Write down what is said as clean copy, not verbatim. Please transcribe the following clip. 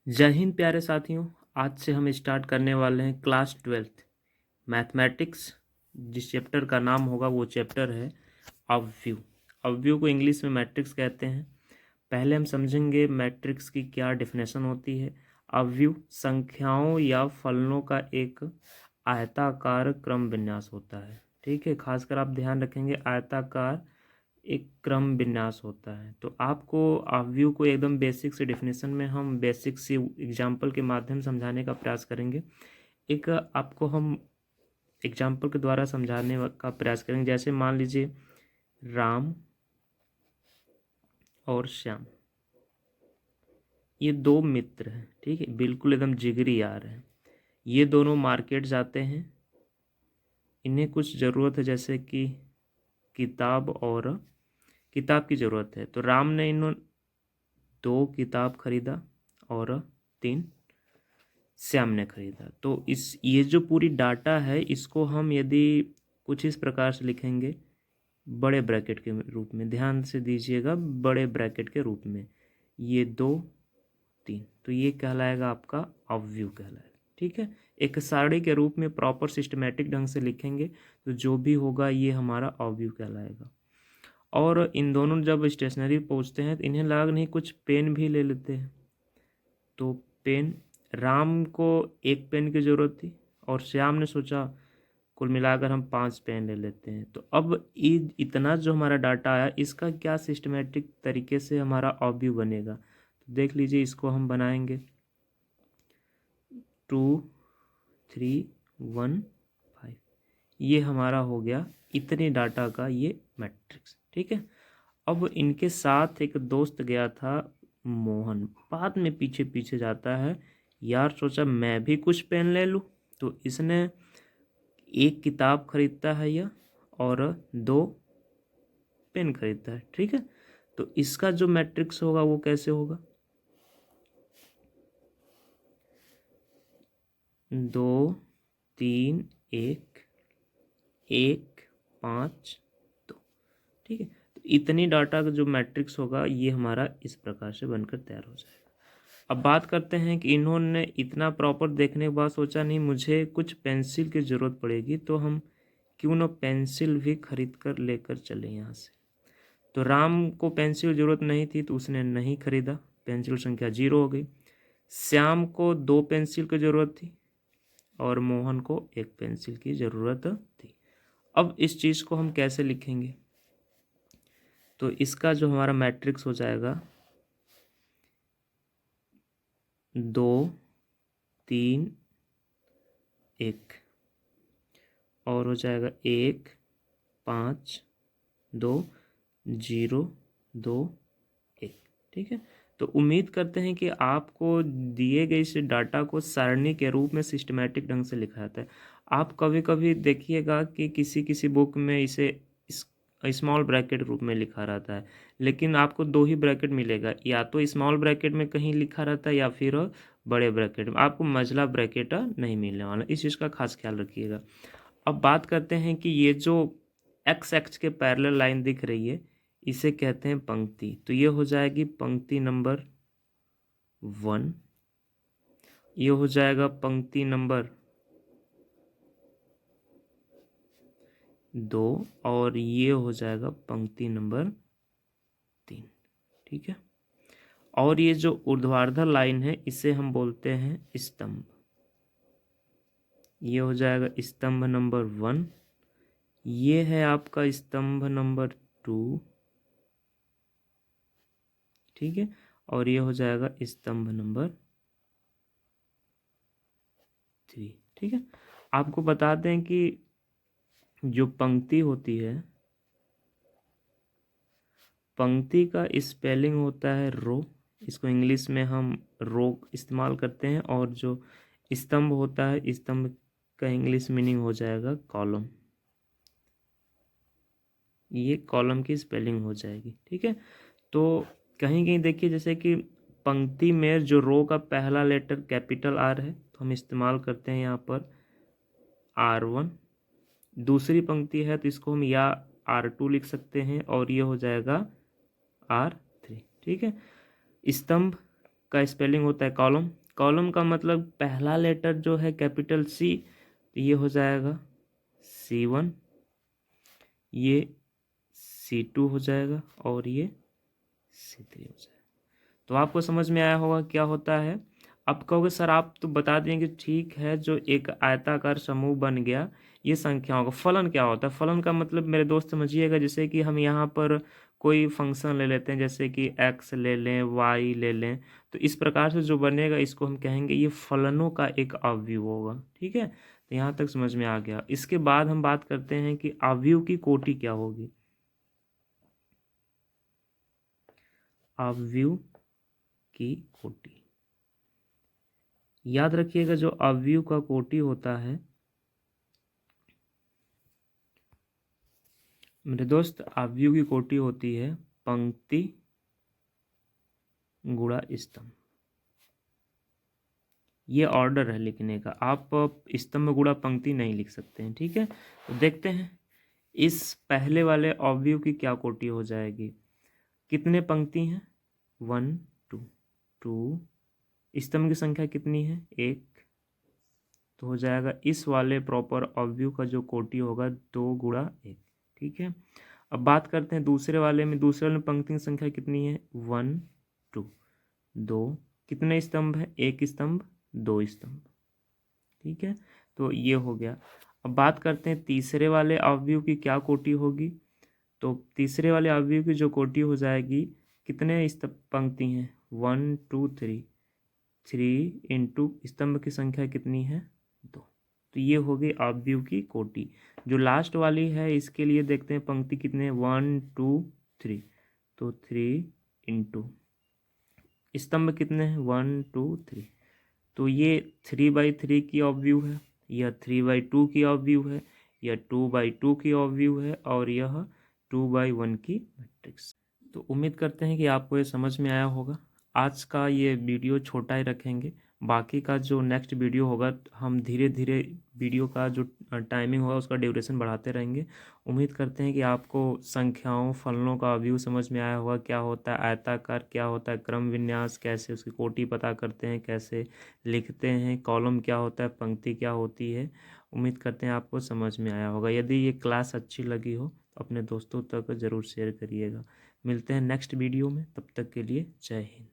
जय हिंद प्यारे साथियों। आज से हम स्टार्ट करने वाले हैं क्लास 12th मैथमेटिक्स। जिस चैप्टर का नाम होगा वो चैप्टर है अवयव। अवयव को इंग्लिश में मैट्रिक्स कहते हैं। पहले हम समझेंगे मैट्रिक्स की क्या डेफिनेशन होती है। अवयव संख्याओं या फलनों का एक आयताकार क्रम विन्यास होता है। ठीक है, खासकर आप ध्यान रखेंगे आयताकार एक क्रम विन्यास होता है। तो आपको अवयव को एकदम बेसिक से डेफिनेशन में हम बेसिक से एग्जाम्पल के माध्यम समझाने का प्रयास करेंगे। एक आपको हम एग्जाम्पल के द्वारा समझाने का प्रयास करेंगे। जैसे मान लीजिए राम और श्याम, ये दो मित्र हैं। ठीक है, बिल्कुल एकदम जिगरी यार हैं। ये दोनों मार्केट जाते हैं। इन्हें कुछ ज़रूरत है, जैसे कि किताब की ज़रूरत है। तो राम ने इन्हों 2 किताब खरीदा और 3 श्याम ने खरीदा। तो ये जो पूरी डाटा है इसको हम यदि कुछ इस प्रकार से लिखेंगे, बड़े ब्रैकेट के रूप में, ध्यान से दीजिएगा, बड़े ब्रैकेट के रूप में, ये 2 3, तो ये कहलाएगा आपका अवयव कहलाएगा। ठीक है, एक सारणी के रूप में प्रॉपर सिस्टमेटिक ढंग से लिखेंगे तो जो भी होगा ये हमारा अवयव कहलाएगा। और इन दोनों जब स्टेशनरी पहुंचते हैं तो इन्हें लगा नहीं, कुछ पेन भी ले लेते हैं। तो पेन, राम को 1 पेन की ज़रूरत थी और श्याम ने सोचा कुल मिलाकर हम 5 पेन ले लेते हैं। तो अब इतना जो हमारा डाटा आया, इसका क्या सिस्टमेटिक तरीके से हमारा अवयव बनेगा। तो देख लीजिए, इसको हम बनाएंगे 2 3 1 5। ये हमारा हो गया इतने डाटा का ये मैट्रिक्स। ठीक है, अब इनके साथ एक दोस्त गया था मोहन, बाद में पीछे पीछे जाता है। यार सोचा मैं भी कुछ पेन ले लूँ। तो इसने 1 किताब खरीदता है यह, और 2 पेन खरीदता है। ठीक है, तो इसका जो मैट्रिक्स होगा वो कैसे होगा, 2 3 1 1 5 2। ठीक है, तो इतनी डाटा का जो मैट्रिक्स होगा ये हमारा इस प्रकार से बनकर तैयार हो जाएगा। अब बात करते हैं कि इन्होंने इतना प्रॉपर देखने के बाद सोचा नहीं, मुझे कुछ पेंसिल की ज़रूरत पड़ेगी, तो हम क्यों ना पेंसिल भी खरीद कर लेकर चले यहाँ से। तो राम को पेंसिल की ज़रूरत नहीं थी तो उसने नहीं खरीदा, पेंसिल संख्या 0 हो गई। श्याम को 2 पेंसिल की ज़रूरत थी और मोहन को 1 पेंसिल की ज़रूरत थी। अब इस चीज़ को हम कैसे लिखेंगे, तो इसका जो हमारा मैट्रिक्स हो जाएगा 2 3 1, और हो जाएगा 1 5 2 0 2 1। ठीक है, तो उम्मीद करते हैं कि आपको दिए गए इस डाटा को सारणी के रूप में सिस्टमेटिक ढंग से लिखा जाता है। आप कभी कभी देखिएगा कि किसी किसी बुक में इसे स्मॉल ब्रैकेट रूप में लिखा रहता है, लेकिन आपको 2 ही ब्रैकेट मिलेगा, या तो स्मॉल ब्रैकेट में कहीं लिखा रहता है या फिर बड़े ब्रैकेट में। आपको मझला ब्रैकेट नहीं मिलने वाला, इस चीज़ का खास ख्याल रखिएगा। अब बात करते हैं कि ये जो एक्स एक्स के पैरेलल लाइन दिख रही है इसे कहते हैं पंक्ति। तो ये हो जाएगी पंक्ति नंबर 1, ये हो जाएगा पंक्ति नंबर 2, और ये हो जाएगा पंक्ति नंबर 3। ठीक है, और ये जो ऊर्ध्वाधर लाइन है इसे हम बोलते हैं स्तंभ। ये हो जाएगा स्तंभ नंबर 1, ये है आपका स्तंभ नंबर 2। ठीक है, और ये हो जाएगा स्तंभ नंबर 3। ठीक है, आपको बता दें कि जो पंक्ति होती है, पंक्ति का स्पेलिंग होता है रो, इसको इंग्लिश में हम रो इस्तेमाल करते हैं। और जो स्तंभ होता है, स्तंभ का इंग्लिश मीनिंग हो जाएगा कॉलम, ये कॉलम की स्पेलिंग हो जाएगी। ठीक है, तो कहीं कहीं देखिए जैसे कि पंक्ति में जो रो का पहला लेटर कैपिटल आर है तो हम इस्तेमाल करते हैं यहाँ पर R1। दूसरी पंक्ति है तो इसको हम या R2 लिख सकते हैं, और ये हो जाएगा R3। ठीक है, स्तंभ का स्पेलिंग होता है कॉलम। कॉलम का मतलब पहला लेटर जो है कैपिटल सी, तो ये हो जाएगा C1, ये C2 हो जाएगा और ये C3 हो जाएगा। तो आपको समझ में आया होगा क्या होता है। आप कहोगे सर आप तो बता देंगे ठीक है, जो एक आयताकार समूह बन गया ये संख्याओं का फलन क्या होता है। फलन का मतलब मेरे दोस्त समझिएगा, जैसे कि हम यहाँ पर कोई फंक्शन ले लेते हैं, जैसे कि x ले लें, y ले लें, तो इस प्रकार से जो बनेगा इसको हम कहेंगे ये फलनों का एक अवयव होगा। ठीक है, तो यहाँ तक समझ में आ गया। इसके बाद हम बात करते हैं कि अवयव की कोटि क्या होगी। अवयव की कोटि, याद रखिएगा जो अवयव का कोटि होता है मेरे दोस्त, अवयव की कोटि होती है पंक्ति गुणा स्तंभ। ये ऑर्डर है लिखने का, आप स्तंभ गुणा पंक्ति नहीं लिख सकते हैं। ठीक है, तो देखते हैं इस पहले वाले अवयव की क्या कोटि हो जाएगी। कितने पंक्ति हैं, 1 2 2, स्तंभ की संख्या कितनी है 1, तो हो जाएगा इस वाले प्रॉपर अवयव का जो कोटि होगा 2 गुणा 1। ठीक है, अब बात करते हैं दूसरे वाले में। दूसरे वाले में पंक्ति की संख्या कितनी है 1 2 2, कितने स्तंभ है, 1 स्तंभ 2 स्तंभ। ठीक है, तो ये हो गया। अब बात करते हैं तीसरे वाले अवयव की क्या कोटि होगी। तो तीसरे वाले अवयव की जो कोटि हो जाएगी, कितने पंक्ति हैं 1 2 3, 3 इंटू स्तंभ की संख्या कितनी है 2, तो ये हो गई अवयव की कोटि। जो लास्ट वाली है इसके लिए देखते हैं पंक्ति कितने 1 2 3, तो 3 इंटू स्तंभ कितने हैं 1 2 3, तो ये 3/3 की अवयव है, यह 3/2 की अवयव है, यह 2/2 की अवयव है और यह 2/1 की मैट्रिक्स। तो उम्मीद करते हैं कि आपको ये समझ में आया होगा। आज का ये वीडियो छोटा ही रखेंगे, बाकी का जो नेक्स्ट वीडियो होगा हम धीरे धीरे वीडियो का जो टाइमिंग होगा उसका ड्यूरेशन बढ़ाते रहेंगे। उम्मीद करते हैं कि आपको संख्याओं फलनों का व्यू समझ में आया होगा, क्या होता है आयताकार, क्या होता है क्रम विन्यास, कैसे उसकी कोटि पता करते हैं, कैसे लिखते हैं, कॉलम क्या होता है, पंक्ति क्या होती है। उम्मीद करते हैं आपको समझ में आया होगा। यदि ये क्लास अच्छी लगी हो तो अपने दोस्तों तक ज़रूर शेयर करिएगा। मिलते हैं नेक्स्ट वीडियो में, तब तक के लिए जय हिंद।